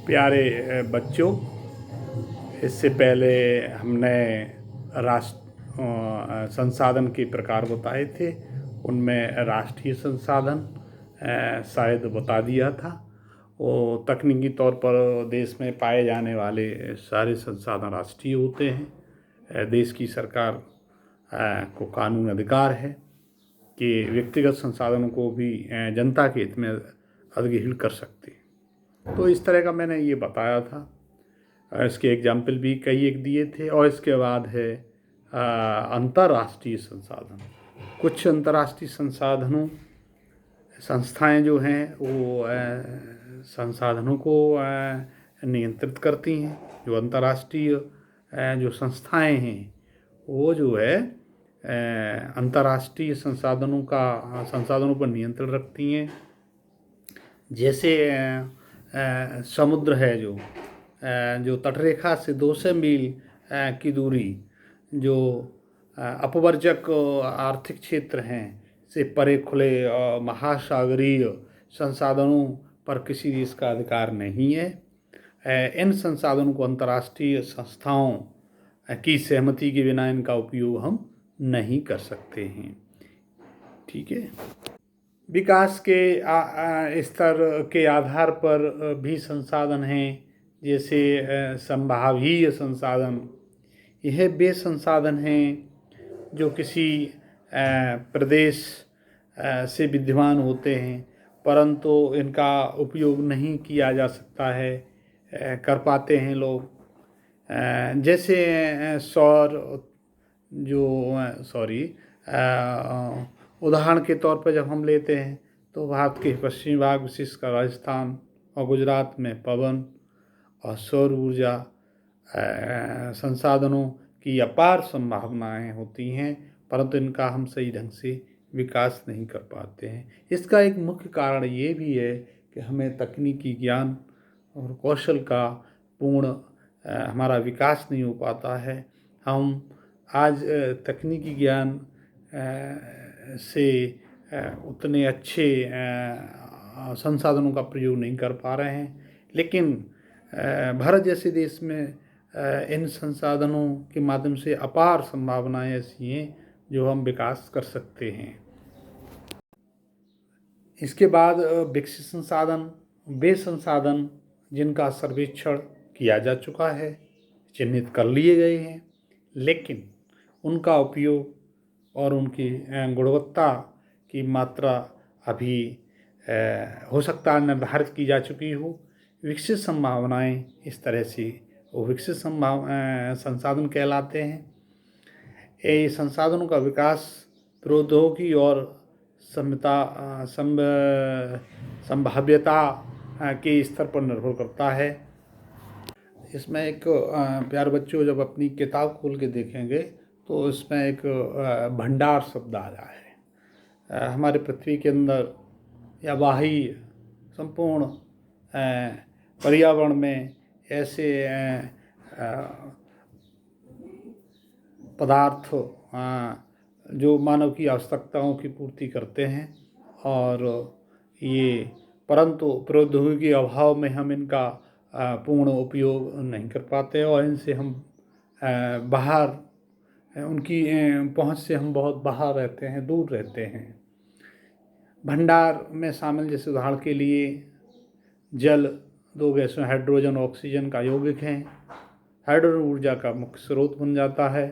प्यारे बच्चों, इससे पहले हमने संसाधन के प्रकार बताए थे। उनमें राष्ट्रीय संसाधन शायद बता दिया था। वो तकनीकी तौर पर देश में पाए जाने वाले सारे संसाधन राष्ट्रीय होते हैं। देश की सरकार को कानून अधिकार है कि व्यक्तिगत संसाधनों को भी जनता के हित में अधिग्रहण कर सकते हैं। तो इस तरह का मैंने ये बताया था। इसके एग्जाम्पल भी कई एक दिए थे। और इसके बाद है अंतर्राष्ट्रीय संसाधन। कुछ अंतर्राष्ट्रीय संसाधनों संस्थाएं जो हैं वो संसाधनों को नियंत्रित करती हैं। जो अंतर्राष्ट्रीय जो संस्थाएं हैं वो जो है अंतर्राष्ट्रीय संसाधनों पर नियंत्रण रखती हैं। जैसे समुद्र है जो तटरेखा से 200 मील की दूरी जो अपवर्जक आर्थिक क्षेत्र हैं से परे खुले महासागरीय संसाधनों पर किसी देश का अधिकार नहीं है। इन संसाधनों को अंतर्राष्ट्रीय संस्थाओं की सहमति के बिना इनका उपयोग हम नहीं कर सकते हैं। ठीक है। विकास के स्तर के आधार पर भी संसाधन हैं। जैसे संभावीय संसाधन, यह वे संसाधन हैं जो किसी प्रदेश से विद्यमान होते हैं परंतु इनका उपयोग नहीं किया जा सकता है, कर पाते हैं लोग। जैसे सौर उदाहरण के तौर पर जब हम लेते हैं तो भारत के पश्चिमी भाग विशेषकर राजस्थान और गुजरात में पवन और सौर ऊर्जा संसाधनों की अपार संभावनाएं होती हैं, परंतु इनका हम सही ढंग से विकास नहीं कर पाते हैं। इसका एक मुख्य कारण ये भी है कि हमें तकनीकी ज्ञान और कौशल का पूर्ण हमारा विकास नहीं हो पाता है। हम आज तकनीकी ज्ञान से उतने अच्छे संसाधनों का प्रयोग नहीं कर पा रहे हैं, लेकिन भारत जैसे देश में इन संसाधनों के माध्यम से अपार संभावनाएं ऐसी हैं जो हम विकास कर सकते हैं। इसके बाद विकसित संसाधन, वे संसाधन जिनका सर्वेक्षण किया जा चुका है, चिन्हित कर लिए गए हैं, लेकिन उनका उपयोग और उनकी गुणवत्ता की मात्रा अभी हो सकता है निर्धारित की जा चुकी हो। विकसित संभावनाएं इस तरह से वो विकसित संसाधन कहलाते हैं। ये संसाधनों का विकास प्रौद्योगिकी और संभाव्यता के स्तर पर निर्भर करता है। इसमें एक प्यारे बच्चों जब अपनी किताब खोल के देखेंगे तो इसमें एक भंडार शब्द आ रहा है। हमारे पृथ्वी के अंदर या बाह्य संपूर्ण पर्यावरण में ऐसे पदार्थ जो मानव की आवश्यकताओं की पूर्ति करते हैं, और ये परंतु प्रौद्योगिकी के अभाव में हम इनका पूर्ण उपयोग नहीं कर पाते और इनसे हम बाहर, उनकी पहुंच से हम बहुत बाहर रहते हैं, दूर रहते हैं। भंडार में शामिल जैसे उदाहरण के लिए जल 2 गैसों हाइड्रोजन और ऑक्सीजन का यौगिक हैं। हाइड्रोजन ऊर्जा का मुख्य स्रोत बन जाता है,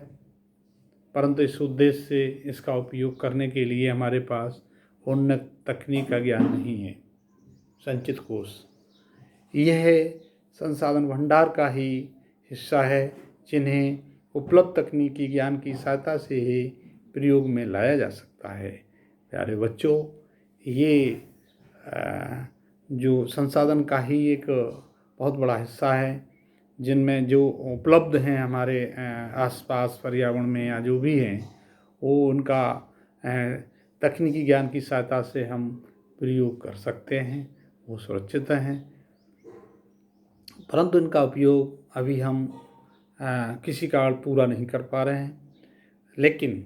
परंतु इस उद्देश्य से इसका उपयोग करने के लिए हमारे पास उन्नत तकनीक का ज्ञान नहीं है। संचित कोष यह संसाधन भंडार का ही हिस्सा है जिन्हें उपलब्ध तकनीकी ज्ञान की सहायता से ही प्रयोग में लाया जा सकता है। प्यारे बच्चों, ये जो संसाधन का ही एक बहुत बड़ा हिस्सा है जिनमें जो उपलब्ध हैं हमारे आसपास पर्यावरण में या जो भी हैं, वो उनका तकनीकी ज्ञान की सहायता से हम प्रयोग कर सकते हैं, वो सुरक्षित हैं, परंतु इनका उपयोग अभी हम किसी कारण पूरा नहीं कर पा रहे हैं। लेकिन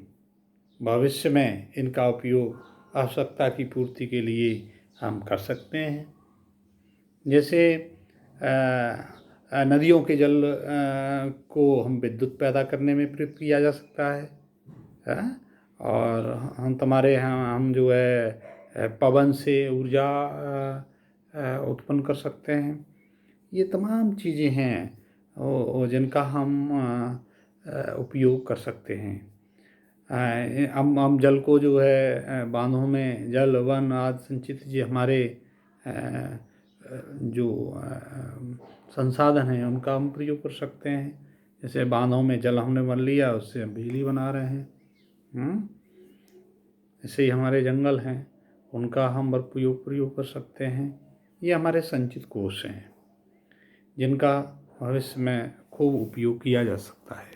भविष्य में इनका उपयोग आवश्यकता की पूर्ति के लिए हम कर सकते हैं। जैसे नदियों के जल को हम विद्युत पैदा करने में प्रयुक्त किया जा सकता है। और हम तुम्हारे यहाँ हम जो है पवन से ऊर्जा उत्पन्न कर सकते हैं। ये तमाम चीज़ें हैं जिनका हम उपयोग कर सकते हैं। हम जल को जो है बांधों में जल वन आदि संचित ये हमारे जो संसाधन हैं उनका हम प्रयोग कर सकते हैं। जैसे बांधों में जल हमने भर लिया, उससे हम बिजली बना रहे हैं। ऐसे ही हमारे जंगल हैं, उनका हम प्रयोग कर सकते हैं। ये हमारे संचित कोष हैं जिनका भविष्य में खूब उपयोग किया जा सकता है।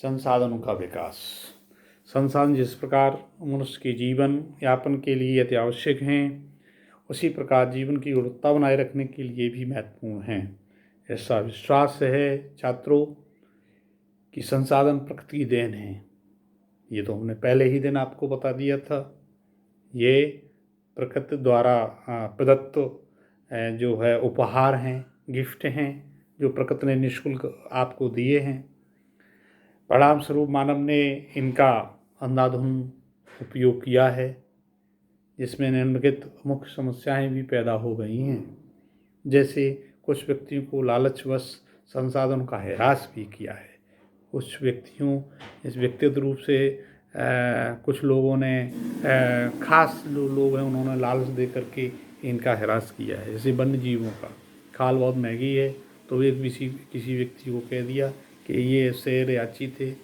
संसाधनों का विकास। संसाधन जिस प्रकार मनुष्य के जीवन यापन के लिए अति आवश्यक हैं, उसी प्रकार जीवन की गुणवत्ता बनाए रखने के लिए भी महत्वपूर्ण हैं। ऐसा विश्वास है छात्रों कि संसाधन प्रकृति की देन है। ये तो हमने पहले ही दिन आपको बता दिया था। ये प्रकृति द्वारा प्रदत्त जो है उपहार हैं, गिफ्ट हैं, जो प्रकृति ने निःशुल्क आपको दिए हैं। परिणाम स्वरूप मानव ने इनका अंधाधुंध उपयोग किया है, जिसमें निम्नलिखित मुख्य समस्याएं भी पैदा हो गई हैं। जैसे कुछ व्यक्तियों को लालचवश संसाधनों का ह्रास भी किया है। कुछ व्यक्तियों इस व्यक्तिगत रूप से कुछ लोगों ने खास लोग हैं, उन्होंने लालच दे करके इनका ह्रास किया है। जैसे वन्य जीवों का खाल बहुत महंगी है, तो एक किसी व्यक्ति को कह दिया कि ये शेर या चीते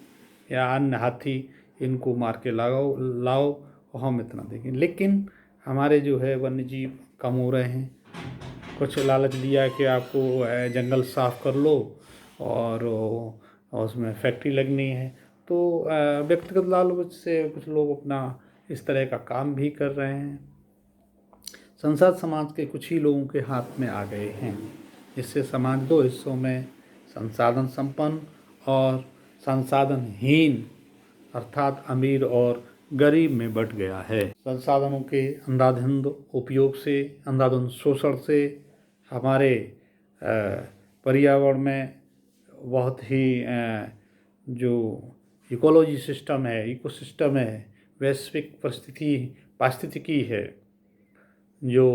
या अन्य हाथी, इनको मार के लाओ और हम इतना देंगे। लेकिन हमारे जो है वन्य जीव कम हो रहे हैं। कुछ लालच दिया कि आपको जंगल साफ़ कर लो और उसमें फैक्ट्री लगनी है, तो व्यक्तिगत लालच से कुछ लोग अपना इस तरह का काम भी कर रहे हैं। संसार समाज के कुछ ही लोगों के हाथ में आ गए हैं, जिससे समाज दो हिस्सों में संसाधन संपन्न और संसाधनहीन अर्थात अमीर और गरीब में बंट गया है। संसाधनों के अंधाधुंध उपयोग से, अंधाधुंध शोषण से हमारे पर्यावरण में बहुत ही जो इकोलॉजी सिस्टम है, इकोसिस्टम है, वैश्विक पारिस्थितिकी है, जो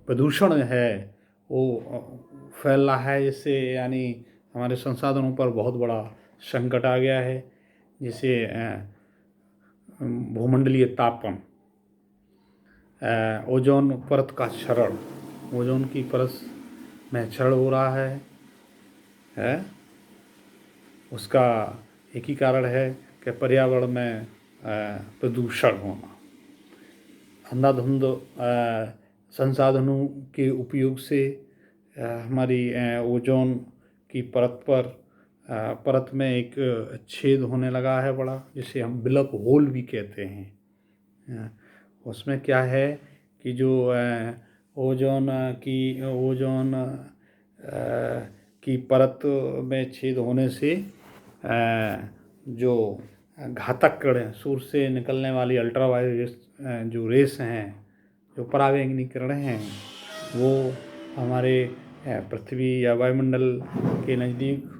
प्रदूषण है वो फैल रहा है। जिससे यानी हमारे संसाधनों पर बहुत बड़ा संकट आ गया है, जिसे भूमंडलीय तापन, ओजोन परत का क्षरण, ओजोन की परत में क्षरण हो रहा है। उसका एक ही कारण है कि पर्यावरण में प्रदूषण होना। अंधाधुंध संसाधनों के उपयोग से हमारी ओजोन की परत में एक छेद होने लगा है बड़ा, जिसे हम ब्लैक होल भी कहते हैं। उसमें क्या है कि जो ओजोन की परत में छेद होने से जो घातक किरणें, सूर्य से निकलने वाली अल्ट्रावायलेट जो रेस हैं, जो पराबैंगनी किरणें हैं, वो हमारे पृथ्वी या वायुमंडल के नज़दीक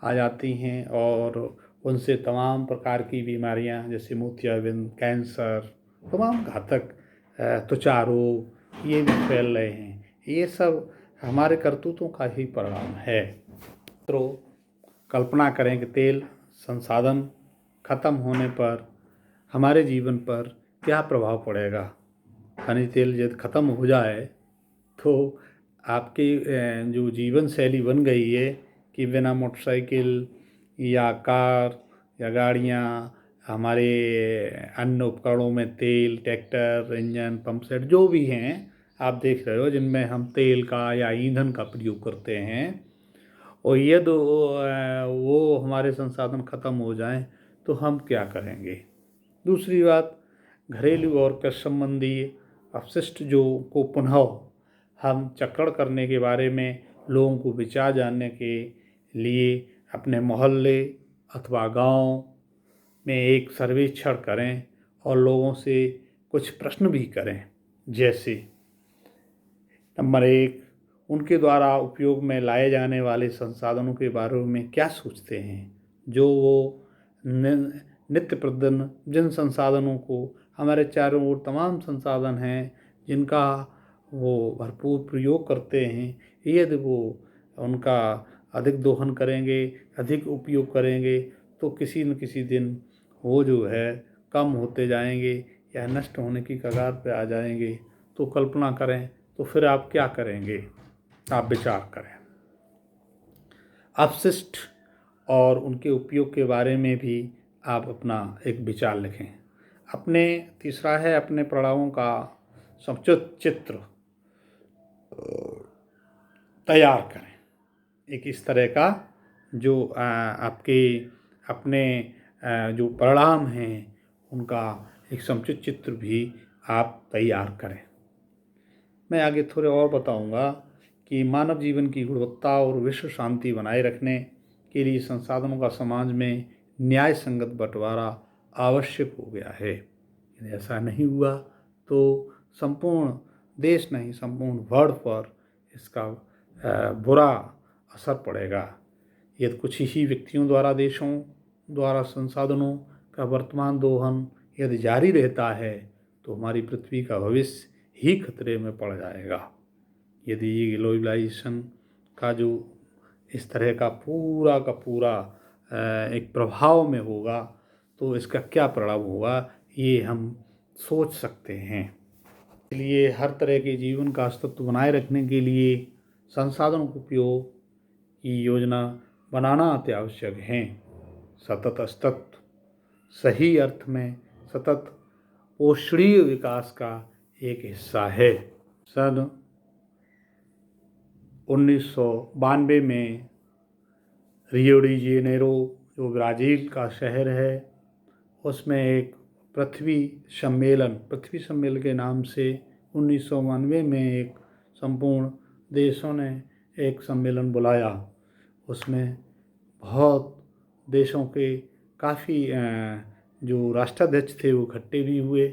आ जाती हैं और उनसे तमाम प्रकार की बीमारियां जैसे मोतियाबिंद, कैंसर, तमाम घातक त्वचा रोग ये भी फैल रहे हैं। ये सब हमारे करतूतों का ही परिणाम है। तो कल्पना करें कि तेल संसाधन खत्म होने पर हमारे जीवन पर क्या प्रभाव पड़ेगा। खनिज तेल यदि खत्म हो जाए तो आपकी जो जीवन शैली बन गई है कि बिना मोटरसाइकिल या कार या गाड़ियाँ, हमारे अन्य उपकरणों में तेल, ट्रैक्टर, इंजन, पंप सेट जो भी हैं आप देख रहे हो, जिनमें हम तेल का या ईंधन का प्रयोग करते हैं, और यदि वो हमारे संसाधन खत्म हो जाएं तो हम क्या करेंगे। दूसरी बात, घरेलू और कृषि संबंधी अपशिष्ट जो को पुनः हम चक्रण करने के बारे में लोगों को विचार जानने के लिए अपने मोहल्ले अथवा गांव में एक सर्वेक्षण करें और लोगों से कुछ प्रश्न भी करें। जैसे नंबर 1, उनके द्वारा उपयोग में लाए जाने वाले संसाधनों के बारे में क्या सोचते हैं, जो वो नित्य प्रतिदिन जिन संसाधनों को, हमारे चारों ओर तमाम संसाधन हैं जिनका वो भरपूर प्रयोग करते हैं, यदि वो उनका अधिक दोहन करेंगे, अधिक उपयोग करेंगे, तो किसी न किसी दिन वो जो है कम होते जाएंगे या नष्ट होने की कगार पे आ जाएंगे। तो कल्पना करें, तो फिर आप क्या करेंगे? आप विचार करें। अपशिष्ट और उनके उपयोग के बारे में भी आप अपना एक विचार लिखें। तीसरा है, अपने पड़ावों का समुचित चित्र तैयार करें। एक इस तरह का जो आपके अपने जो परिणाम हैं उनका एक समुचित चित्र भी आप तैयार करें। मैं आगे थोड़े और बताऊंगा कि मानव जीवन की गुणवत्ता और विश्व शांति बनाए रखने के लिए संसाधनों का समाज में न्याय संगत बंटवारा आवश्यक हो गया है। यदि ऐसा नहीं हुआ तो संपूर्ण देश नहीं, संपूर्ण वर्ल्ड पर इसका बुरा असर पड़ेगा। यदि कुछ ही व्यक्तियों द्वारा, देशों द्वारा संसाधनों का वर्तमान दोहन यदि जारी रहता है तो हमारी पृथ्वी का भविष्य ही खतरे में पड़ जाएगा। यदि ये ग्लोबलाइजेशन का जो इस तरह का पूरा एक प्रभाव में होगा तो इसका क्या प्रभाव होगा, ये हम सोच सकते हैं। इसलिए हर तरह के जीवन का अस्तित्व बनाए रखने के लिए संसाधनों के उपयोग की योजना बनाना अति आवश्यक है। सतत अस्तित्व सही अर्थ में सतत पोषणीय विकास का एक हिस्सा है। सन 1992 में रियो डी जेनेरो जो ब्राज़ील का शहर है, उसमें एक पृथ्वी सम्मेलन के नाम से 1992 में एक संपूर्ण देशों ने एक सम्मेलन बुलाया। उसमें बहुत देशों के काफ़ी जो राष्ट्राध्यक्ष थे वो इकट्ठे भी हुए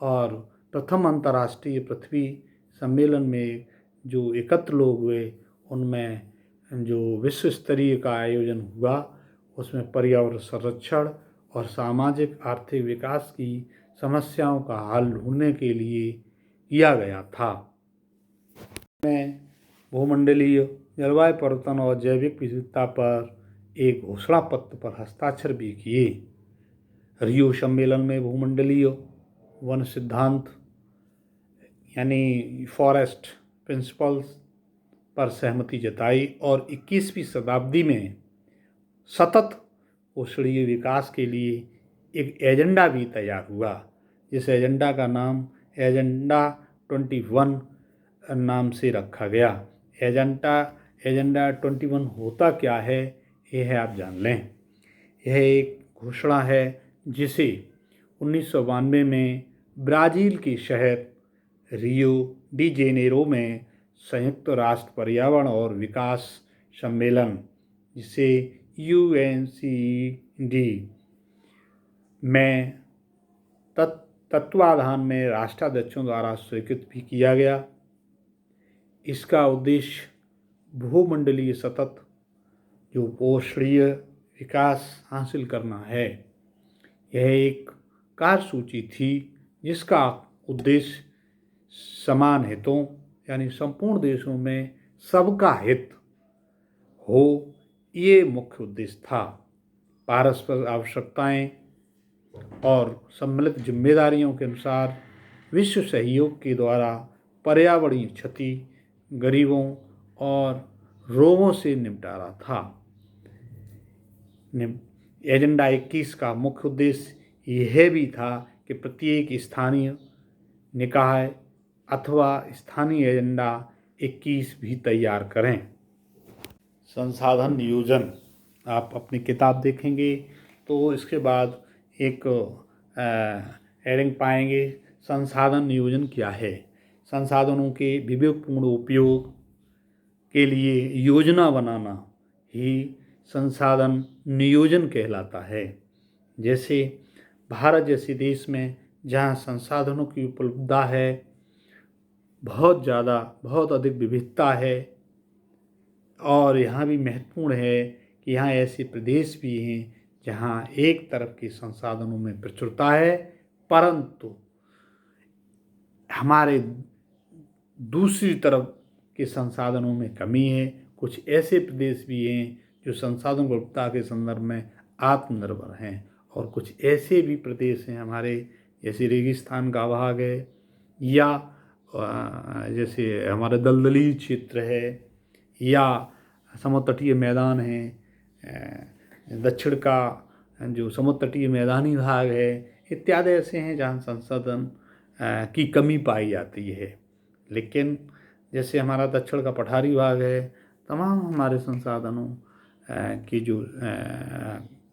और प्रथम अंतर्राष्ट्रीय पृथ्वी सम्मेलन में जो एकत्र लोग हुए उनमें जो विश्व स्तरीय का आयोजन हुआ उसमें पर्यावरण संरक्षण और सामाजिक आर्थिक विकास की समस्याओं का हल ढूंढने के लिए किया गया था। में भूमंडलीय जलवायु परिवर्तन और जैविक विविधता पर एक घोषणा पत्र पर हस्ताक्षर भी किए। रियो सम्मेलन में भूमंडलीय वन सिद्धांत यानी फॉरेस्ट प्रिंसिपल्स पर सहमति जताई और 21वीं शताब्दी में सतत पोषणीय विकास के लिए एक एजेंडा भी तैयार हुआ, जिस एजेंडा का नाम एजेंडा 21 नाम से रखा गया। एजेंडा 21 होता क्या है, यह आप जान लें। यह एक घोषणा है जिसे 1992 में ब्राज़ील के शहर रियो डी जेनेरो में संयुक्त राष्ट्र पर्यावरण और विकास सम्मेलन, जिसे UNCED में तत्वाधान में राष्ट्राध्यक्षों द्वारा स्वीकृत भी किया गया। इसका उद्देश्य भूमंडलीय सतत जो पोषणीय विकास हासिल करना है। यह एक कार्यसूची थी जिसका उद्देश्य समान हितों यानी संपूर्ण देशों में सबका हित हो, ये मुख्य उद्देश्य था। पारस्पर आवश्यकताएं और सम्मिलित जिम्मेदारियों के अनुसार विश्व सहयोग के द्वारा पर्यावरणीय क्षति, गरीबों और रोगों से निपटारा था। एजेंडा 21 का मुख्य उद्देश्य यह भी था कि प्रत्येक स्थानीय निकाय अथवा स्थानीय एजेंडा 21 भी तैयार करें। संसाधन नियोजन, आप अपनी किताब देखेंगे तो इसके बाद एक हेडिंग पाएंगे, संसाधन नियोजन क्या है। संसाधनों के विवेकपूर्ण उपयोग के लिए योजना बनाना ही संसाधन नियोजन कहलाता है। जैसे भारत जैसे देश में जहाँ संसाधनों की उपलब्धता है बहुत ज़्यादा, बहुत अधिक विविधता है। और यहाँ भी महत्वपूर्ण है कि यहाँ ऐसे प्रदेश भी हैं जहाँ एक तरफ के संसाधनों में प्रचुरता है, परंतु हमारे दूसरी तरफ के संसाधनों में कमी है। कुछ ऐसे प्रदेश भी हैं जो संसाधन उपलब्धता के संदर्भ में आत्मनिर्भर हैं, और कुछ ऐसे भी प्रदेश हैं हमारे, जैसे रेगिस्तान का भाग है, या जैसे हमारा दलदली क्षेत्र है, या समुद्र तटीय मैदान है, दक्षिण का जो समुद्र तटीय मैदानी भाग है, इत्यादि ऐसे हैं जहाँ संसाधन की कमी पाई जाती है। लेकिन जैसे हमारा दक्षिण का पठारी भाग है, तमाम हमारे संसाधनों की जो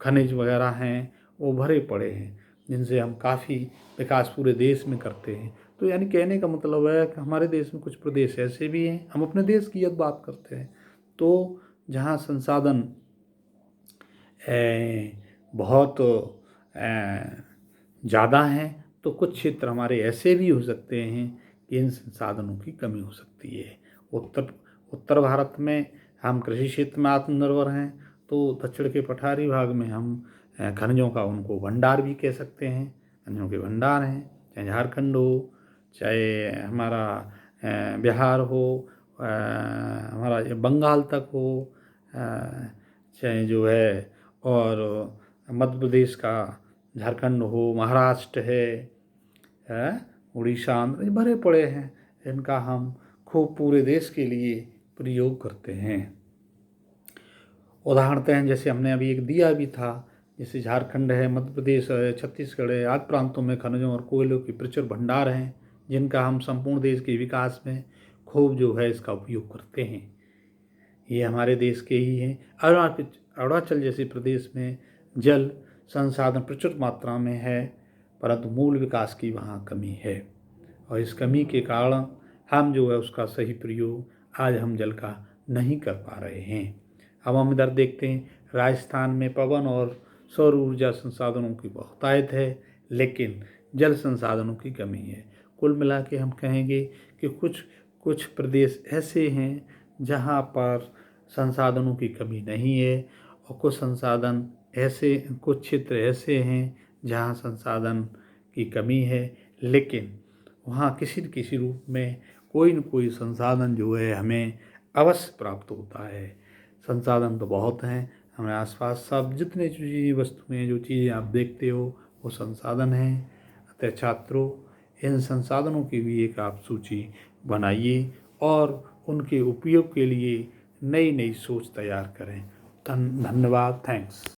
खनिज वगैरह हैं वो भरे पड़े हैं, जिनसे हम काफ़ी विकास पूरे देश में करते हैं। तो यानी कहने का मतलब है कि हमारे देश में कुछ प्रदेश ऐसे भी हैं, हम अपने देश की जब बात करते हैं तो जहाँ संसाधन बहुत ज़्यादा हैं, तो कुछ क्षेत्र हमारे ऐसे भी हो सकते हैं कि इन संसाधनों की कमी हो सकती है। उत्तर भारत में हम कृषि क्षेत्र में आत्मनिर्भर हैं, तो दक्षिण के पठारी भाग में हम खनिजों का उनको भंडार भी कह सकते हैं, खनिजों के भंडार हैं। चाहे झारखंड हो, चाहे हमारा बिहार हो, हमारा बंगाल तक हो, चाहे जो है और मध्य प्रदेश का झारखंड हो, महाराष्ट्र है, उड़ीसा, आंध्र, भरे पड़े हैं। इनका हम खूब पूरे देश के लिए प्रयोग करते हैं। उदाहरणतः जैसे हमने अभी एक दिया भी था, जैसे झारखंड है, मध्य प्रदेश है, छत्तीसगढ़ है, आदि प्रांतों में खनिजों और कोयलों के प्रचुर भंडार हैं, जिनका हम संपूर्ण देश के विकास में खूब जो है इसका उपयोग करते हैं। ये हमारे देश के ही हैं। अरुणाचल जैसे प्रदेश में जल संसाधन प्रचुर मात्रा में है, परंतु मूल विकास की वहाँ कमी है, और इस कमी के कारण हम जो है उसका सही प्रयोग आज हम जल का नहीं कर पा रहे हैं। अब हम इधर देखते हैं, राजस्थान में पवन और सौर ऊर्जा संसाधनों की बहुतायत है, लेकिन जल संसाधनों की कमी है। कुल मिला के हम कहेंगे कि कुछ प्रदेश ऐसे हैं जहाँ पर संसाधनों की कमी नहीं है, और कुछ क्षेत्र ऐसे हैं जहाँ संसाधन की कमी है, लेकिन वहाँ किसी न किसी रूप में कोई न कोई संसाधन जो है हमें अवश्य प्राप्त होता है। संसाधन तो बहुत हैं हमारे आसपास, सब जितने वस्तुएं जो चीज़ें आप देखते हो वो संसाधन हैं। अतः छात्रों, इन संसाधनों की भी एक आप सूची बनाइए और उनके उपयोग के लिए नई नई सोच तैयार करें। धन्यवाद। थैंक्स।